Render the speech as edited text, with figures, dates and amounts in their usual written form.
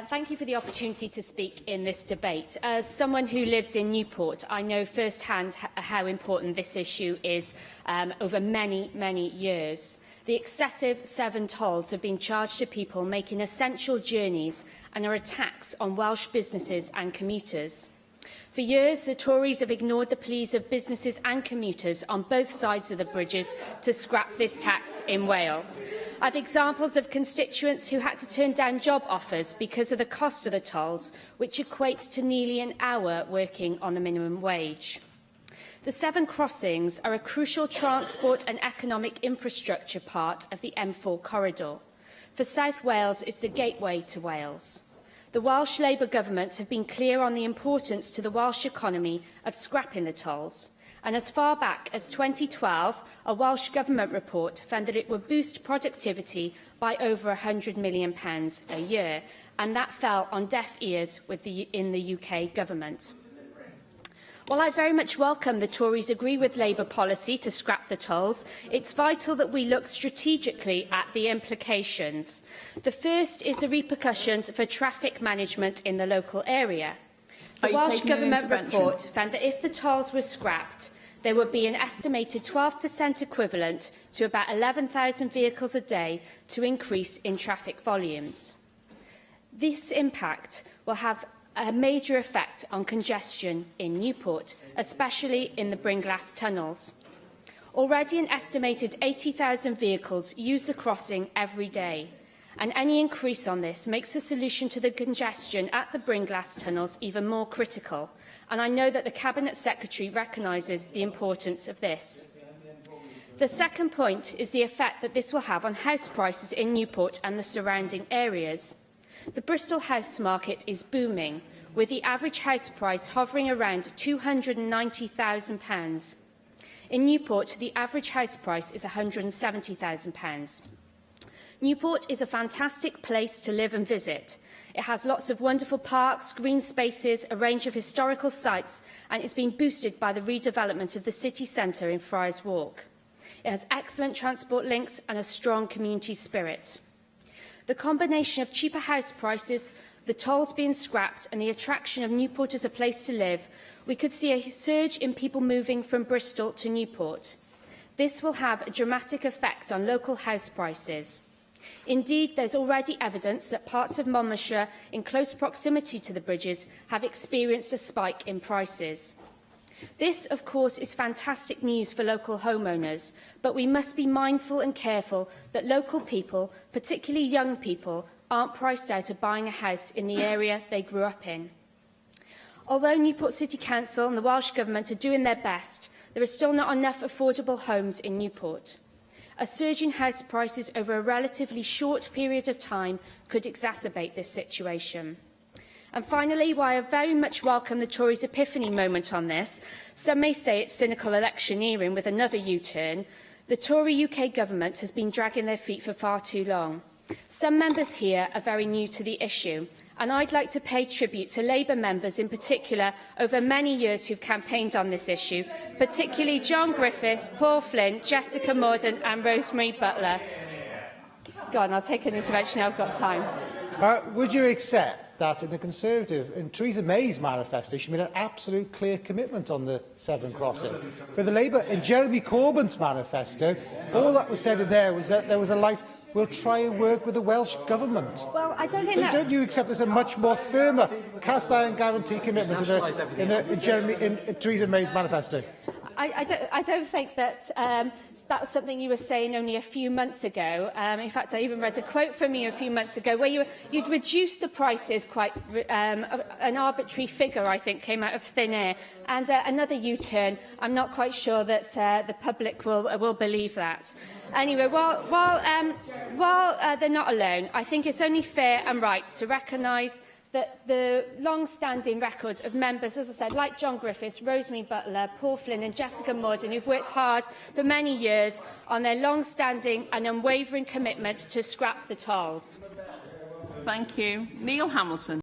Thank you for the opportunity to speak in this debate. As someone who lives in Newport, I know firsthand how important this issue is over many years. The excessive Severn tolls have been charged to people making essential journeys and are a tax on Welsh businesses and commuters. For years, the Tories have ignored the pleas of businesses and commuters on both sides of the bridges to scrap this tax in Wales. I have examples of constituents who had to turn down job offers because of the cost of the tolls, which equates to nearly an hour working on the minimum wage. The Severn crossings are a crucial transport and economic infrastructure part of the M4 corridor. For South Wales, it's the gateway to Wales. The Welsh Labour Government have been clear on the importance to the Welsh economy of scrapping the tolls, and as far back as 2012, a Welsh Government report found that it would boost productivity by over £100 million a year, and that fell on deaf ears in the UK Government. While I very much welcome the Tories agree with Labour policy to scrap the tolls, it's vital that we look strategically at the implications. The first is the repercussions for traffic management in the local area. The Welsh Government report found that if the tolls were scrapped, there would be an estimated 12% equivalent to about 11,000 vehicles a day to increase in traffic volumes. This impact will have a major effect on congestion in Newport, especially in the Brynglas tunnels. Already an estimated 80,000 vehicles use the crossing every day, and any increase on this makes the solution to the congestion at the Brynglas tunnels even more critical, and I know that the Cabinet Secretary recognises the importance of this. The second point is the effect that this will have on house prices in Newport and the surrounding areas. The Bristol house market is booming, with the average house price hovering around £290,000. In Newport, the average house price is £170,000. Newport is a fantastic place to live and visit. It has lots of wonderful parks, green spaces, a range of historical sites, and it's been boosted by the redevelopment of the city centre in Friars Walk. It has excellent transport links and a strong community spirit. The combination of cheaper house prices, the tolls being scrapped and the attraction of Newport as a place to live, we could see a surge in people moving from Bristol to Newport. This will have a dramatic effect on local house prices. Indeed, there is already evidence that parts of Monmouthshire in close proximity to the bridges have experienced a spike in prices. This, of course, is fantastic news for local homeowners, but we must be mindful and careful that local people, particularly young people, aren't priced out of buying a house in the area they grew up in. Although Newport City Council and the Welsh Government are doing their best, there are still not enough affordable homes in Newport. A surge in house prices over a relatively short period of time could exacerbate this situation. And finally, while I very much welcome the Tories' epiphany moment on this, some may say it's cynical electioneering with another U-turn, the Tory UK Government has been dragging their feet for far too long. Some members here are very new to the issue, and I'd like to pay tribute to Labour members in particular over many years who've campaigned on this issue, particularly John Griffiths, Paul Flynn, Jessica Morden and Rosemary Butler. Go on, I'll take an intervention now, I've got time. Would you accept that in the Conservative, in Theresa May's manifesto, she made an absolute clear commitment on the Severn crossing? For the Labour, in Jeremy Corbyn's manifesto, all that was said in there was that there was a light, we'll try and work with the Welsh Government. Well, I don't think that... Don't you accept there's a much more firmer cast-iron guarantee commitment in Theresa May's manifesto? I don't think that that's something you were saying only a few months ago. In fact, I even read a quote from you a few months ago where you'd reduced the prices quite an arbitrary figure, I think, came out of thin air. And another U-turn, I'm not quite sure that the public will believe that. Anyway, while they're not alone, I think it's only fair and right to recognise that the long-standing record of members, as I said, like John Griffiths, Rosemary Butler, Paul Flynn and Jessica Morden, who've worked hard for many years on their long-standing and unwavering commitment to scrap the tolls. Thank you. Neil Hamilton.